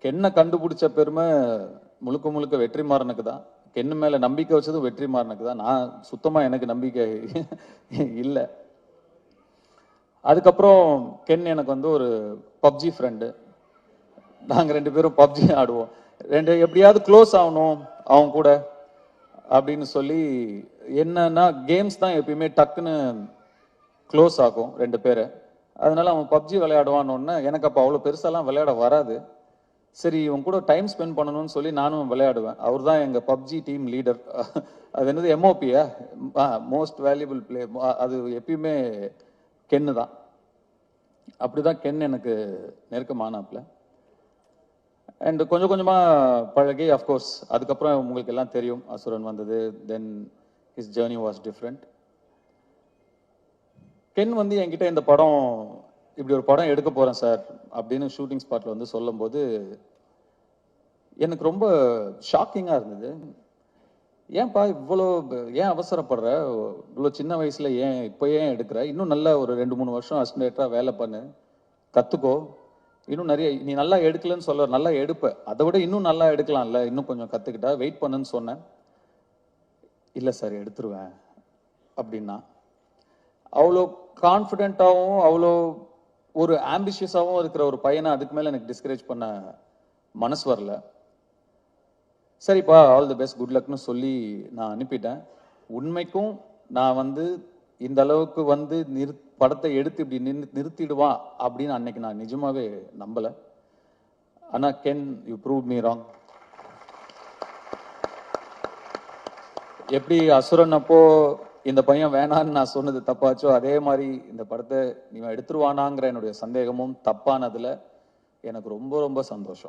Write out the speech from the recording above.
கென்னை கண்டுபிடிச்ச பெருமை முழுக்க முழுக்க வெற்றிமாறனுக்கு தான். கென்னு மேல நம்பிக்கை வச்சதும் வெற்றிமாறனுக்கு தான். நான் சுத்தமா எனக்கு நம்பிக்கை இல்லை. அதுக்கப்புறம் கென் எனக்கு வந்து ஒரு பப்ஜி ஃப்ரெண்டு. நாங்கள் 2 பேரும் பப்ஜி ஆடுவோம். எப்படியாவது க்ளோஸ் ஆகணும் அவங்க கூட அப்படின்னு சொல்லி, என்னன்னா கேம்ஸ் தான் எப்பயுமே டக்குன்னு க்ளோஸ் ஆகும் 2 பேரை. அதனால அவன் பப்ஜி விளையாடுவான்னு, எனக்கு அப்போ அவ்வளோ பெருசாலாம் விளையாட வராது. சரி, இவன் கூட டைம் ஸ்பெண்ட் பண்ணணும்னு சொல்லி நானும் விளையாடுவேன். அவர் தான் எங்கள் பப்ஜி டீம் லீடர். அது என்னது எம்ஓபியா, மோஸ்ட் வேல்யூபிள் பிளே. அது எப்பயுமே கென்னு தான். அப்படிதான் கென் எனக்கு நெருக்கமானாப்ல. அண்ட் கொஞ்சம் கொஞ்சமாக பழகி, அஃப்கோர்ஸ் அதுக்கப்புறம் உங்களுக்கு எல்லாம் தெரியும், அசுரன் வந்தது. Then his journey was different. Ken வந்து என்கிட்ட இந்த படம், இப்படி ஒரு படம் எடுக்க போகிறேன் சார் அப்படின்னு ஷூட்டிங் ஸ்பாட்டில் வந்து சொல்லும்போது எனக்கு ரொம்ப ஷாக்கிங்காக இருந்தது. ஏன்பா இவ்வளோ, ஏன் அவசரப்படுற, இவ்வளோ சின்ன வயசில் இப்போ ஏன் எடுக்கிற, இன்னும் நல்லா ஒரு 2-3 வருஷம் அசிஸ்டன்டேட்டராக வேலை பண்ணு, கற்றுக்கோ, இன்னும் நிறைய, நீ நல்லா எடுக்கலன்னு சொல்ல, நல்லா எடுப்ப, அதை விட இன்னும் நல்லா எடுக்கலாம்ல, இன்னும் கொஞ்சம் கற்றுக்கிட்டா, வெயிட் பண்ணுன்னு சொன்னேன். இல்லை சார் எடுத்துருவேன் அப்படின்னா. அவ்வளோ கான்ஃபிடென்ட்டாகவும் அவ்வளோ ஒரு ஆம்பிஷியஸாகவும் இருக்கிற ஒரு பையனை அதுக்கு மேலே எனக்கு டிஸ்கரேஜ் பண்ண மனசு வரல. சரிப்பா, ஆல் தி பெஸ்ட், குட் லக்னு சொல்லி நான் அனுப்பிட்டேன். உண்மைக்கும் நான் வந்து இந்த அளவுக்கு வந்து படத்தை எடுத்து இப்படி நிறுத்திடுவான் அப்படின்னு அன்னைக்கு நான் நிஜமாவே நம்பலை. ஆனால் Ken, you prove me wrong. எப்படி அசுரன் அப்போ இந்த பையன் வேணான்னு நான் சொன்னது தப்பாச்சோ, அதே மாதிரி இந்த படத்தை நீ எடுத்துருவானாங்கிற என்னுடைய சந்தேகமும் தப்பானதுல எனக்கு ரொம்ப ரொம்ப சந்தோஷம்.